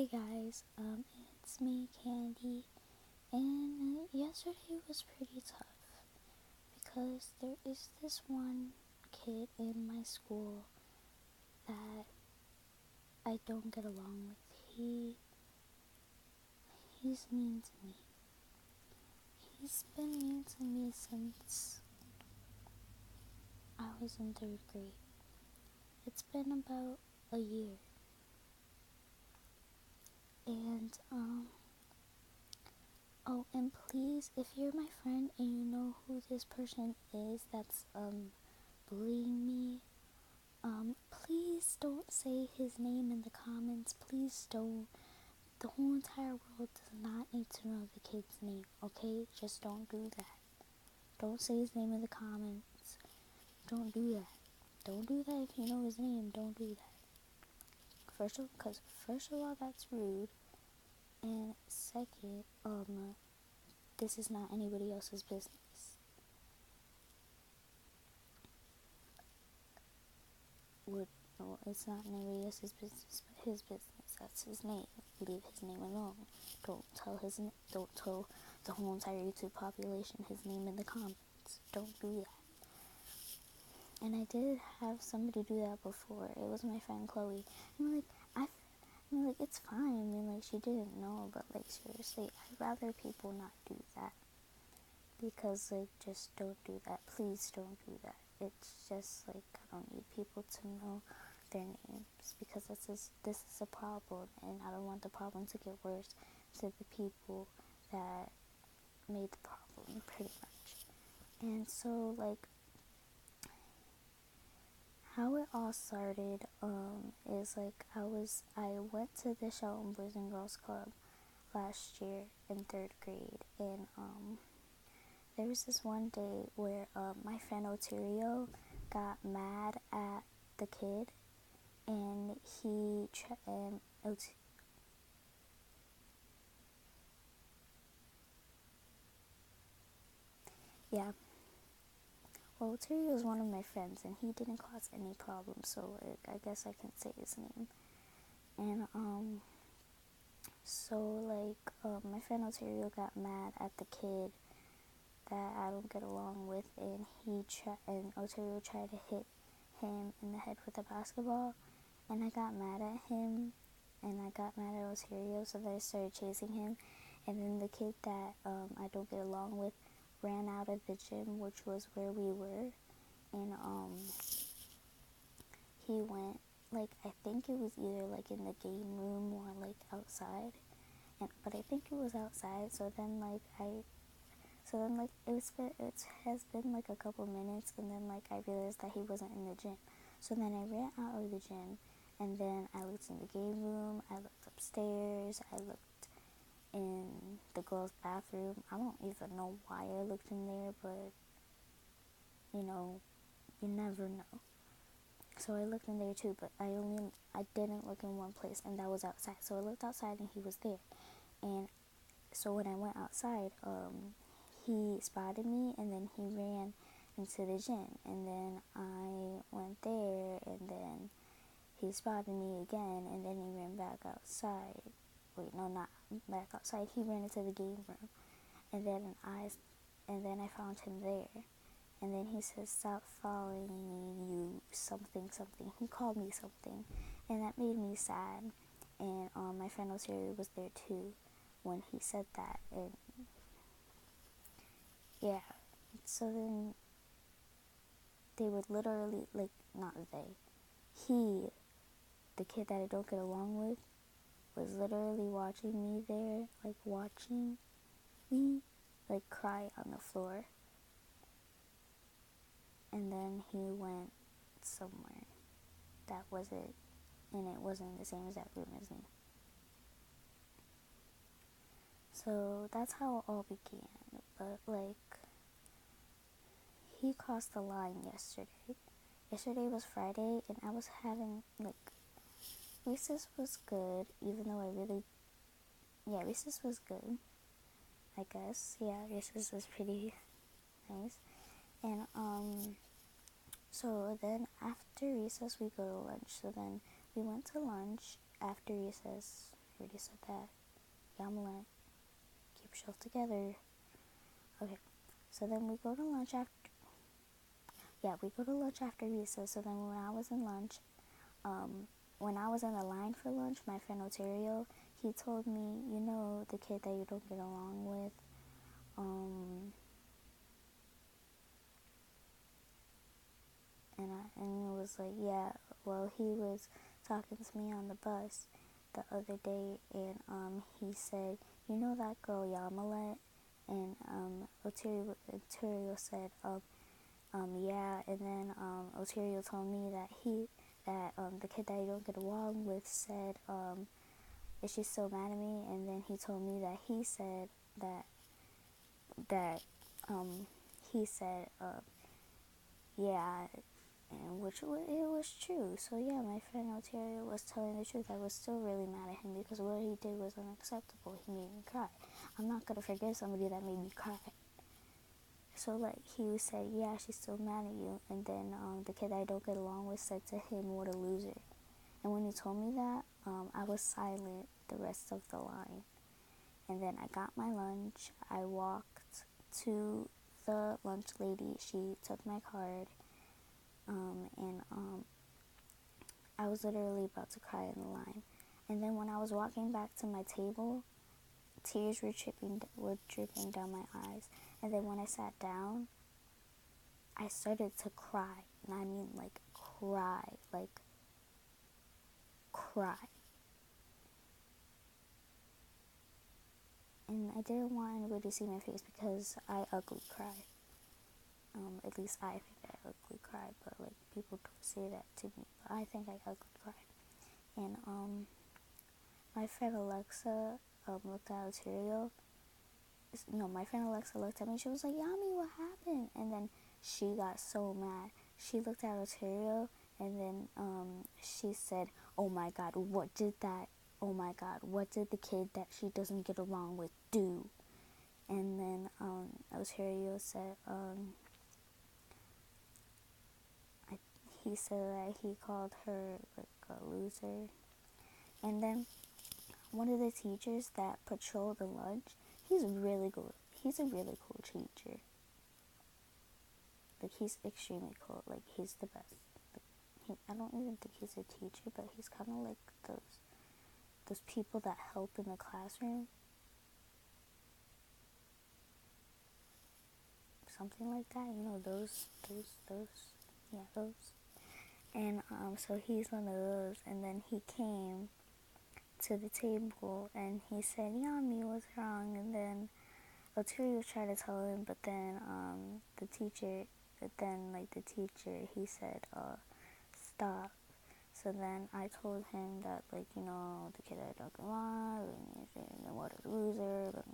Hey guys, it's me, Candy, and yesterday was pretty tough because there is this one kid in my school that I don't get along with. He's mean to me. He's been mean to me since I was in 3rd grade. It's been about a year. And and please, if you're my friend and you know who this person is that's bullying me, please don't say his name in the comments. Please don't. The whole entire world does not need to know the kid's name, okay? Just don't do that. Don't say his name in the comments. Don't do that. Don't do that if you know his name. Don't do that. First of all, that's rude. And second, this is not anybody else's business. No, it's not anybody else's business but his business. That's his name. Leave his name alone. Don't tell the whole entire YouTube population his name in the comments. Don't do that. And I did have somebody do that before. It was my friend Chloe. And it's fine. She didn't know, but seriously, I'd rather people not do that. Because just don't do that. Please don't do that. It's just I don't need people to know their names because this is a problem, and I don't want the problem to get worse to the people that made the problem, pretty much. And so how it all started is I went to the Shelton Boys and Girls Club last year in 3rd grade, and there was this one day where my friend Oterio got mad at the kid, and yeah. Well, Oterio is one of my friends, and he didn't cause any problems, so I guess I can say his name. And my friend Oterio got mad at the kid that I don't get along with, and Oterio tried to hit him in the head with a basketball, and I got mad at him, and I got mad at Oterio, so then I started chasing him, and then the kid that I don't get along with ran out of the gym, which was where we were, and he went, I think it was either in the game room or outside, but I think it was outside, so then it has been a couple minutes, and then I realized that he wasn't in the gym. So then I ran out of the gym, and then I looked in the game room, I looked upstairs, I looked in the girls' bathroom. I don't even know why I looked in there, but you never know. So I looked in there too, but I didn't look in one place, and that was outside. So I looked outside, and he was there. And so when I went outside, he spotted me, and then he ran into the gym, and then I went there, and then he spotted me again, and then he ran back outside. Wait, no, not back outside. He ran into the game room, and then I found him there, and then he said, "Stop following me, you something something." He called me something, and that made me sad. And my friend Osiris was there too when he said that, and yeah. So then they would literally the kid that I don't get along with, was literally watching me there, watching me, cry on the floor. And then he went somewhere that wasn't, and it wasn't the same exact room as me. So that's how it all began. But he crossed the line yesterday. Yesterday was Friday, and I was having recess was good, even though recess was good, I guess. Yeah, recess was pretty nice. And so then after recess we go to lunch. So then we went to lunch after recess, already said that. Yamalet. Keep yourself together. Okay. So then we go to lunch after. Yeah, we go to lunch after recess. So then when I was in lunch, when I was in the line for lunch, my friend Oterio, he told me, you know, the kid that you don't get along with, and it was like, yeah, well, he was talking to me on the bus the other day, and he said, you know that girl Yamalet? And Oterio said, yeah, and then Oterio told me that the kid that you don't get along with said, is she still mad at me? And then he told me that he said that he said, yeah, and which it was true. So yeah, my friend Oterio was telling the truth. I was still really mad at him because what he did was unacceptable. He made me cry. I'm not gonna forgive somebody that made me cry. So like he said, yeah, she's still mad at you. And then the kid that I don't get along with said to him, what a loser. And when he told me that, I was silent the rest of the line. And then I got my lunch. I walked to the lunch lady. She took my card. And I was literally about to cry in the line. And then when I was walking back to my table, tears were dripping down my eyes. And then when I sat down, I started to cry. And I mean like cry. And I didn't want anybody to see my face because I ugly cry. At least I think I ugly cry, but like people don't say that to me. But I think I ugly cry. And my friend Alexa looked at Oterio. No, my friend Alexa looked at me. She was like, Yami, what happened? And then she got so mad. She looked at Oterio, and then she said, oh my God, what did the kid that she doesn't get along with do? And then Oterio said, he said that he called her like a loser. And then one of the teachers that patrolled the lunch, he's really good. He's a really cool teacher. Like he's extremely cool. Like he's the best. Like, I don't even think he's a teacher, but he's kind of like those people that help in the classroom. Something like that, you know, those. Yeah, those. And so he's one of those. And then he came to the table and he said, Yami, what's wrong? And then Oterio tried to tell him, but then the teacher, he said, stop. So then I told him that, like, you know, the kid I don't get along, and what a loser,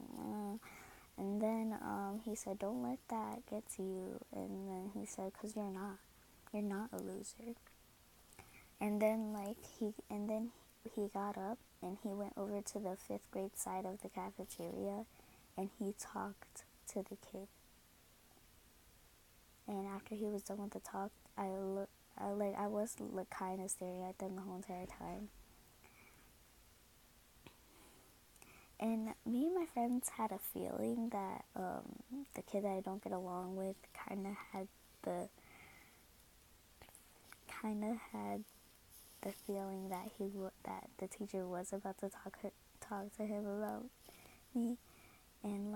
and then he said, don't let that get to you. And then he said, because you're not a loser. And then he got up and he went over to the 5th grade side of the cafeteria and he talked to the kid. And after he was done with the talk, I was kind of staring at them the whole entire time. And me and my friends had a feeling that the kid that I don't get along with kind of had the feeling that that the teacher was about to talk to him about me. And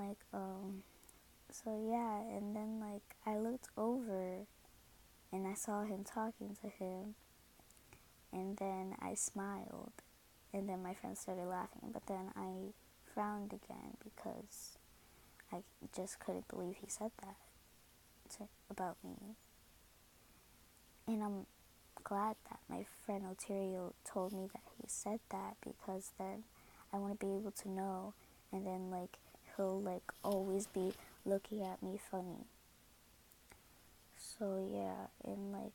so yeah, and then I looked over and I saw him talking to him, and then I smiled, and then my friends started laughing, but then I frowned again because I just couldn't believe he said that about me. And I'm glad that my friend Oterio told me that he said that, because then I want to be able to know, and then he'll always be looking at me funny. So yeah, and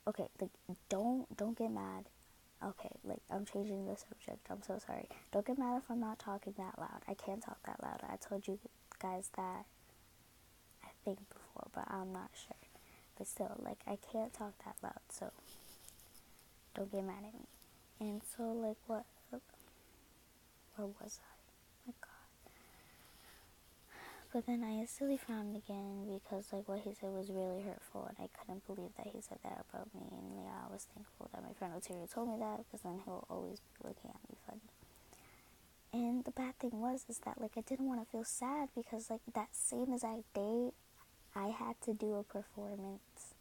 okay, don't get mad. Okay, I'm changing the subject. I'm so sorry. Don't get mad if I'm not talking that loud. I can't talk that loud. I told you guys that I think before, but I'm not sure. But still, I can't talk that loud, so don't get mad at me. And so, like, where was I? My God. But then I instantly frowned again because, like, what he said was really hurtful, and I couldn't believe that he said that about me. And yeah, I was thankful that my friend Oteria told me that, because then he'll always be looking at me funny. And the bad thing is that, like, I didn't want to feel sad because, like, that same exact day, I had to do a performance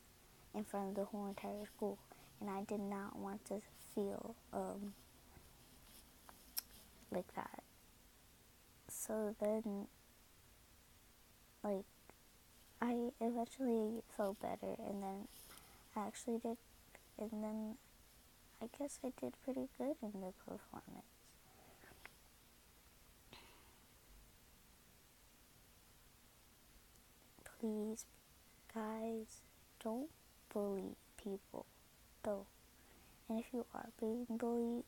in front of the whole entire school, and I did not want to feel like that. So then, like, I eventually felt better, and then I actually did, and then I guess I did pretty good in the performance. Please, guys, don't bully people. Don't. And if you are being bullied,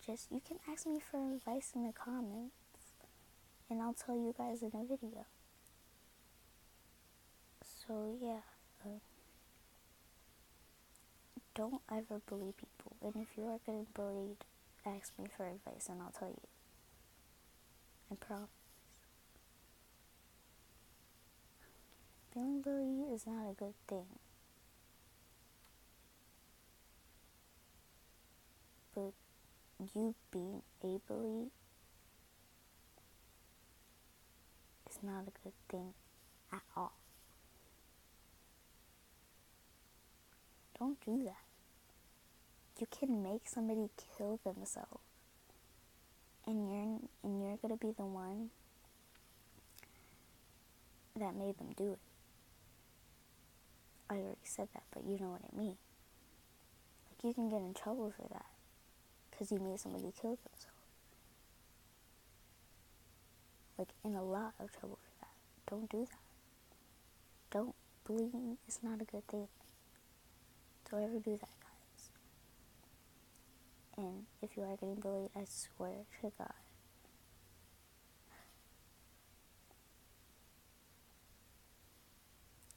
you can ask me for advice in the comments, and I'll tell you guys in a video. So yeah, don't ever bully people. And if you are getting bullied, ask me for advice, and I'll tell you. I promise. Being bullied is not a good thing. But you being a bully is not a good thing at all. Don't do that. You can make somebody kill themselves, and you're gonna be the one that made them do it. I already said that, but you know what I mean. Like, you can get in trouble for that because you made somebody kill themselves. Like, in a lot of trouble for that. Don't do that. Don't. Bullying is not a good thing. Don't ever do that, guys. And if you are getting bullied, I swear to God,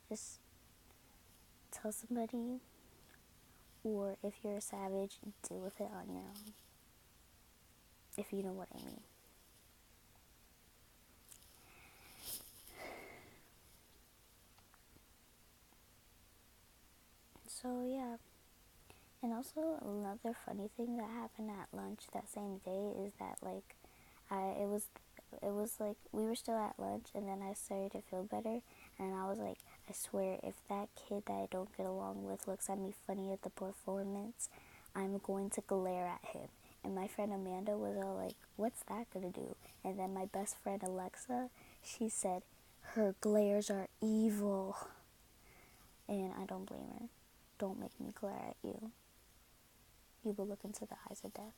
just tell somebody, or if you're a savage, deal with it on your own. If you know what I mean. So yeah. And also another funny thing that happened at lunch that same day is that, like, it was like we were still at lunch, and then I started to feel better, and I was like, I swear, if that kid that I don't get along with looks at me funny at the performance, I'm going to glare at him. And my friend Amanda was all like, what's that gonna do? And then my best friend Alexa, she said, her glares are evil. And I don't blame her. Don't make me glare at you. You will look into the eyes of death.